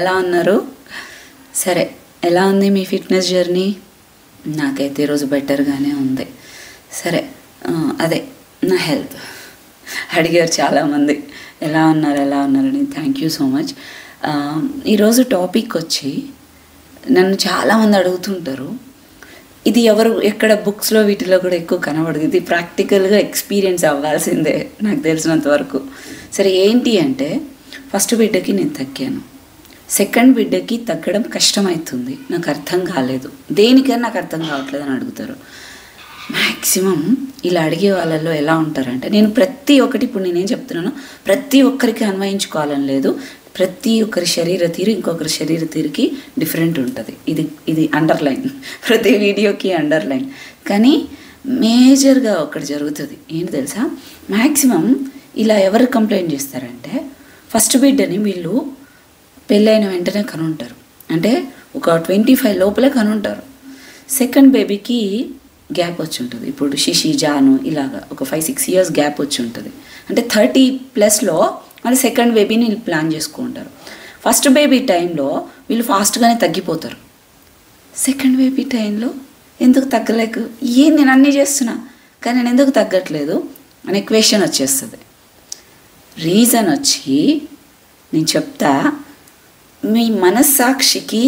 ఎలా ఉన్నారు? సరే, ఎలా ఉంది మీ ఫిట్నెస్ జర్నీ? నాకైతే ఈరోజు బెటర్గానే ఉంది. సరే, అదే నా హెల్త్ అడిగారు చాలామంది, ఎలా ఉన్నారని. Thank you so much. ఈరోజు టాపిక్ వచ్చి నన్ను చాలామంది అడుగుతుంటారు, ఇది ఎక్కడ బుక్స్లో వీటిలో కూడా ఎక్కువ కనబడదు, ఇది ప్రాక్టికల్గా ఎక్స్పీరియన్స్ అవ్వాల్సిందే నాకు తెలిసినంత వరకు. సరే, ఏంటి అంటే ఫస్ట్ బిడ్డకి నేను తగ్గాను, సెకండ్ బిడ్డకి తగ్గడం కష్టమవుతుంది, నాకు అర్థం కాలేదు, దేనికైనా నాకు అర్థం కావట్లేదు అని అడుగుతారు. మ్యాక్సిమం ఇలా అడిగే వాళ్ళల్లో ఎలా ఉంటారంటే, నేను ప్రతి ఒక్కటి ఇప్పుడు నేనేం చెప్తున్నానో ప్రతి ఒక్కరికి అన్వయించుకోవాలని లేదు, ప్రతి ఒక్కరి శరీర తీరు ఇంకొకరి శరీర తీరుకి డిఫరెంట్ ఉంటుంది. ఇది అండర్లైన్, ప్రతి వీడియోకి అండర్లైన్. కానీ మేజర్గా ఒకటి జరుగుతుంది, ఏంటి తెలుసా? మ్యాక్సిమం ఇలా ఎవరు కంప్లైంట్ చేస్తారంటే, ఫస్ట్ బిడ్డని వీళ్ళు పెళ్ళైన వెంటనే కనుంటారు, అంటే ఒక 25 లోపలే కనుంటారు. సెకండ్ బేబీకి గ్యాప్ వచ్చి ఉంటుంది, ఇప్పుడు శిశి జాను ఇలాగా ఒక 5-6 years గ్యాప్ వచ్చి ఉంటుంది, అంటే 30+ మళ్ళీ సెకండ్ బేబీని ప్లాన్ చేసుకుంటారు. ఫస్ట్ బేబీ టైంలో వీళ్ళు ఫాస్ట్గానే తగ్గిపోతారు, సెకండ్ బేబీ టైంలో ఎందుకు తగ్గలేక, నేను అన్నీ చేస్తున్నా కానీ నేను ఎందుకు తగ్గట్లేదు అనే క్వశ్చన్ వచ్చేస్తుంది. రీజన్ వచ్చి నేను చెప్తా, మీ మనస్సాక్షికి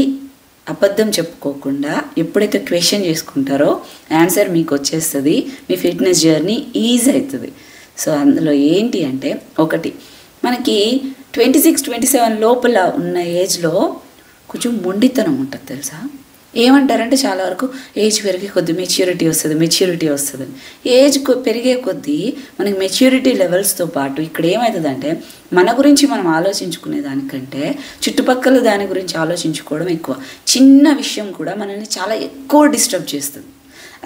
అబద్ధం చెప్పుకోకుండా ఎప్పుడైతే క్వశ్చన్ చేసుకుంటారో ఆన్సర్ మీకు వచ్చేస్తుంది, మీ ఫిట్నెస్ జర్నీ ఈజీ అవుతుంది. సో అందులో ఏంటి అంటే, ఒకటి మనకి 26-27 లోపల ఉన్న ఏజ్లో కొంచెం మొండితనం ఉంటుంది తెలుసా. ఏమంటారంటే చాలా వరకు ఏజ్ పెరిగే కొద్దీ మెచ్యూరిటీ వస్తుంది. ఏజ్ పెరిగే కొద్దీ మనకి మెచ్యూరిటీ లెవెల్స్తో పాటు ఇక్కడ ఏమవుతుందంటే, మన గురించి మనం ఆలోచించుకునే దానికంటే చుట్టుపక్కల దాని గురించి ఆలోచించుకోవడం ఎక్కువ. చిన్న విషయం కూడా మనల్ని చాలా ఎక్కువ డిస్టర్బ్ చేస్తుంది.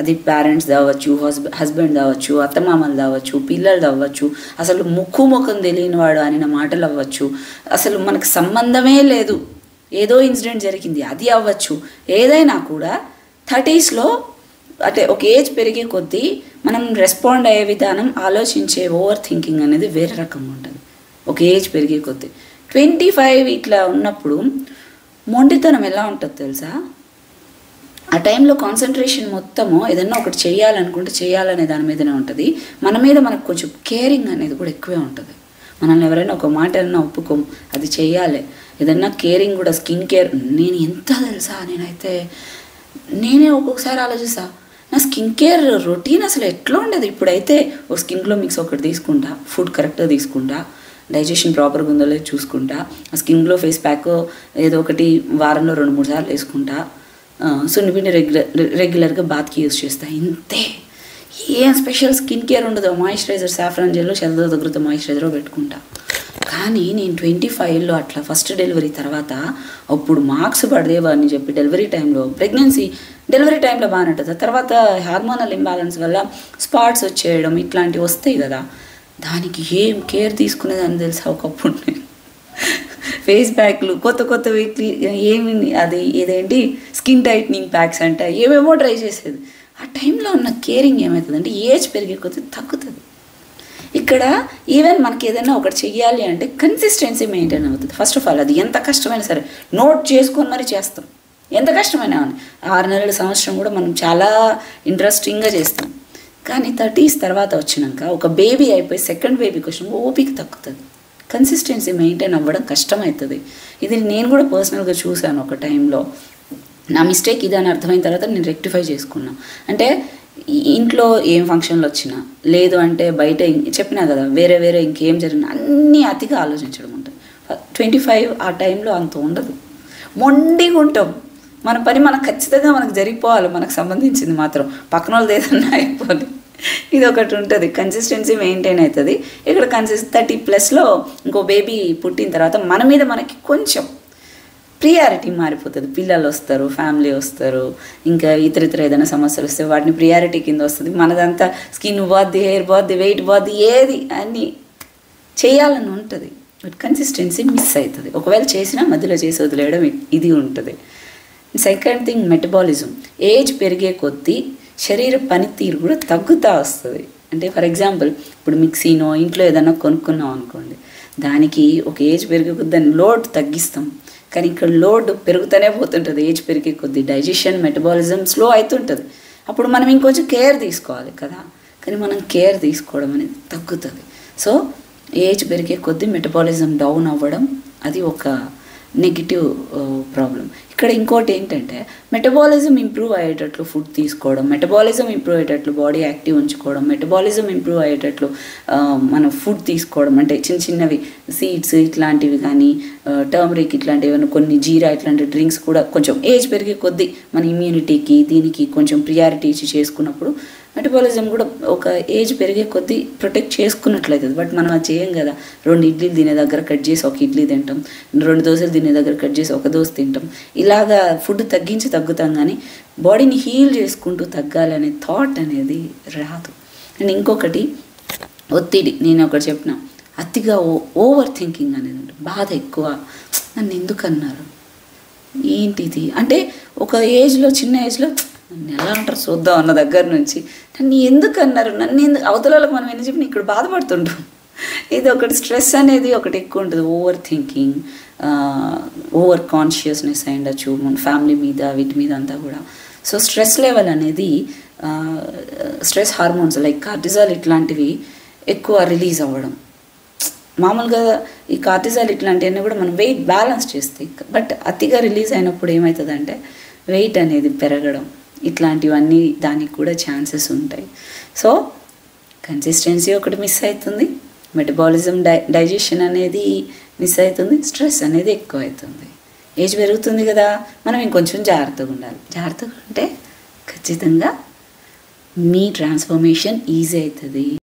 అది పేరెంట్స్ కావచ్చు, హస్బెండ్ కావచ్చు, అత్తమామలు కావచ్చు, పిల్లలు అవ్వచ్చు, అసలు ముఖం తెలియని వాడు అనిన మాటలు అవ్వచ్చు, అసలు మనకు సంబంధమే లేదు, ఏదో ఇన్సిడెంట్ జరిగింది అది అవ్వచ్చు, ఏదైనా కూడా 30sలో అంటే ఒక ఏజ్ పెరిగే కొద్దీ మనం రెస్పాండ్ అయ్యే విధానం, ఆలోచించే ఓవర్ థింకింగ్ అనేది వేరే రకంగా ఉంటుంది ఒక ఏజ్ పెరిగే కొద్దీ. 25 ఇట్లా ఉన్నప్పుడు మొండితనం ఎలా ఉంటుంది తెలుసా? ఆ టైంలో కాన్సన్ట్రేషన్ మొత్తము ఏదన్నా ఒకటి చేయాలనే దాని మీదనే ఉంటుంది. మన మీద మనకు కొంచెం కేరింగ్ అనేది కూడా ఎక్కువే ఉంటుంది. మనల్ని ఎవరైనా ఒక మాట అన్నా ఒప్పుకోం, అది చేయాలి. ఏదన్నా కేరింగ్ కూడా, స్కిన్ కేర్, నేను ఎంత తెలుసా, నేనే ఒక్కొక్కసారి ఆలోచిస్తా, నా స్కిన్ కేర్ రొటీన్ అసలు ఎట్లా ఉండదు. ఇప్పుడైతే ఒక స్కిన్ గ్లో మిక్స్ ఒకటి తీసుకుంటా, ఫుడ్ కరెక్ట్గా తీసుకుంటా, డైజెషన్ ప్రాపర్గా ఉందో లేదో చూసుకుంటా, ఆ స్కిన్ గ్లో ఫేస్ ప్యాక్ ఏదో ఒకటి వారంలో 2-3 సార్లు వేసుకుంటా, సున్నిపిండి రెగ్యులర్గా బాత్కి యూజ్ చేస్తా, ఇంతే. ఏం స్పెషల్ స్కిన్ కేర్ ఉండదు. మాయిశ్చరైజర్, సాఫ్రాన్ జెల్లో, చంద్రదగ్రత మాయిశ్చరైజర్ పెట్టుకుంటా. కానీ నేను 25లో అట్లా ఫస్ట్ డెలివరీ తర్వాత అప్పుడు మార్క్స్ పడదేవని చెప్పి డెలివరీ టైంలో, డెలివరీ టైంలో బాగానే ఉంటుంది, తర్వాత హార్మోనల్ ఇంబ్యాలెన్స్ వల్ల స్పాట్స్ వచ్చేయడం ఇట్లాంటివి వస్తాయి కదా, దానికి ఏం కేర్ తీసుకునేదని తెలుసా. ఒకప్పుడు నేను ఫేస్ ప్యాక్లు కొత్త వీక్లీ ఇదేంటి స్కిన్ టైట్నింగ్ ప్యాక్స్ అంటే ఏమేమో ట్రై చేసేది. ఆ టైంలో ఉన్న కేరింగ్ ఏమవుతుందంటే, ఏజ్ పెరిగే కొద్దీ తగ్గుతుంది. ఇక్కడ ఈవెన్ మనకి ఏదైనా ఒకటి చెయ్యాలి అంటే కన్సిస్టెన్సీ మెయింటైన్ అవుతుంది. ఫస్ట్ ఆఫ్ ఆల్ అది ఎంత కష్టమైనా సరే నోట్ చేసుకొని మరి చేస్తాం, ఎంత కష్టమైనా. 6 నెలల సంవత్సరం కూడా మనం చాలా ఇంట్రెస్టింగ్గా చేస్తాం. కానీ 30s తర్వాత వచ్చినాక ఒక బేబీ అయిపోయి సెకండ్ బేబీకి వచ్చిన ఓపిక తగ్గుతుంది, కన్సిస్టెన్సీ మెయింటైన్ అవ్వడం కష్టమవుతుంది. ఇది నేను కూడా పర్సనల్గా చూశాను. ఒక టైంలో నా మిస్టేక్ ఇదని అర్థమైన తర్వాత నేను రెక్టిఫై చేసుకున్నాను. అంటే ఇంట్లో ఏం ఫంక్షన్లు వచ్చినా, లేదు అంటే బయట చెప్పినా కదా, వేరే ఇంకేం జరిగినా అన్నీ అతిగా ఆలోచించడం ఉంటుంది. 25 ఆ టైంలో అంత ఉండదు, మొండిగా ఉంటాం. మన పని మనకు ఖచ్చితంగా మనకు జరిగిపోవాలి, మనకు సంబంధించింది మాత్రం, పక్కన వాళ్ళది ఏదన్నా అయిపోవాలి, ఇది ఒకటి ఉంటుంది. కన్సిస్టెన్సీ మెయింటైన్ అవుతుంది. ఇక్కడ 30+లో ఇంకో బేబీ పుట్టిన తర్వాత మన మీద మనకి కొంచెం ప్రియారిటీ మారిపోతుంది. పిల్లలు వస్తారు, ఫ్యామిలీ వస్తారు, ఇంకా ఇతర ఏదైనా సమస్యలు వస్తే వాటిని ప్రియారిటీ కింద వస్తుంది. మనదంతా స్కిన్ బాద్ది, హెయిర్ బాద్ది, వెయిట్ బాద్ది, ఏది అన్నీ చేయాలని ఉంటుంది, బట్ కన్సిస్టెన్సీ మిస్ అవుతుంది. ఒకవేళ చేసినా మధ్యలో చేసి వదిలేయడం ఇది ఉంటుంది. Second thing, metabolism. ఏజ్ పెరిగే కొద్దీ శరీర పనితీరు కూడా తగ్గుతూ వస్తుంది. అంటే ఫర్ ఎగ్జాంపుల్ ఇప్పుడు మిక్సీనో ఇంట్లో ఏదైనా కొనుక్కున్నాం అనుకోండి, దానికి ఒక ఏజ్ పెరిగే కొద్దీ దాని లోడ్ తగ్గిస్తాం, కానీ ఇక్కడ లోడ్ పెరుగుతూనే పోతుంటుంది. ఏజ్ పెరిగే కొద్దీ డైజెషన్ మెటబాలిజం స్లో అవుతుంటుంది. అప్పుడు మనం ఇంకొంచెం కేర్ తీసుకోవాలి కదా, కానీ మనం కేర్ తీసుకోవడం అనేది తగ్గుతుంది. సో ఏజ్ పెరిగే కొద్దీ మెటబాలిజం డౌన్ అవ్వడం అది ఒక నెగిటివ్ ప్రాబ్లం. ఇక్కడ ఇంకోటి ఏంటంటే మెటబాలిజం ఇంప్రూవ్ అయ్యేటట్లు ఫుడ్ తీసుకోవడం, మెటబాలిజం ఇంప్రూవ్ అయ్యేటట్లు బాడీ యాక్టివ్ ఉంచుకోవడం, మెటబాలిజం ఇంప్రూవ్ అయ్యేటట్లు మనం ఫుడ్ తీసుకోవడం, అంటే చిన్న చిన్నవి సీడ్స్ ఇట్లాంటివి కానీ టర్మరిక్ ఇట్లాంటివి కొన్ని జీరా ఇట్లాంటి డ్రింక్స్ కూడా కొంచెం ఏజ్ పెరిగే కొద్దీ మన ఇమ్యూనిటీకి దీనికి కొంచెం ప్రియారిటీ ఇచ్చి చేసుకున్నప్పుడు మెటబాలిజం కూడా ఒక ఏజ్ పెరిగే కొద్దీ ప్రొటెక్ట్ చేసుకున్నట్లయితుంది. బట్ మనం అది చేయం కదా. 2 ఇడ్లీలు తినే దగ్గర కట్ చేసి 1 ఇడ్లీ తింటాం, 2 దోశలు తినే దగ్గర కట్ చేసి 1 దోశ తింటాం. ఇలాగా ఫుడ్ తగ్గుతాం కానీ బాడీని హీల్ చేసుకుంటూ తగ్గాలనే థాట్ అనేది రాదు. అండ్ ఇంకొకటి ఒత్తిడి, నేను ఒకటి చెప్పిన అతిగా ఓవర్ థింకింగ్ అనేది ఉంటుంది. బాధ ఎక్కువ, నన్ను ఎందుకు అన్నారు, ఏంటిది అంటే ఒక ఏజ్లో చిన్న ఏజ్లో నన్ను ఎలా అంటారు చూద్దాం అన్న దగ్గర నుంచి నన్ను ఎందుకు అన్నారు, నన్ను ఎందుకు అవతలకు మనం ఎన్ని చెప్పిన ఇక్కడ బాధపడుతుంటాం. ఇది ఒకటి స్ట్రెస్ అనేది ఒకటి ఎక్కువ ఉంటుంది. ఓవర్ థింకింగ్, ఓవర్ కాన్షియస్నెస్ అయ్యుండొచ్చు మన ఫ్యామిలీ మీద వీటి మీద అంతా కూడా. సో స్ట్రెస్ లెవెల్ అనేది స్ట్రెస్ హార్మోన్స్ లైక్ కార్టిజాల్ ఇట్లాంటివి ఎక్కువ రిలీజ్ అవ్వడం. మామూలుగా ఈ కార్టిజాల్ ఇట్లాంటివన్నీ కూడా మనం వెయిట్ బ్యాలెన్స్ చేస్తాయి. బట్ అతిగా రిలీజ్ అయినప్పుడు ఏమవుతుందంటే వెయిట్ అనేది పెరగడం ఇట్లాంటివన్నీ దానికి కూడా ఛాన్సెస్ ఉంటాయి. సో కన్సిస్టెన్సీ ఒకటి మిస్ అవుతుంది, మెటబాలిజం డైజెషన్ అనేది మిస్ అవుతుంది, స్ట్రెస్ అనేది ఎక్కువ అవుతుంది. ఏజ్ పెరుగుతుంది కదా, మనం ఇంకొంచెం జాగ్రత్తగా ఉండాలి. జాగ్రత్తగా ఉంటే ఖచ్చితంగా మీ ట్రాన్స్ఫర్మేషన్ ఈజీ అవుతుంది.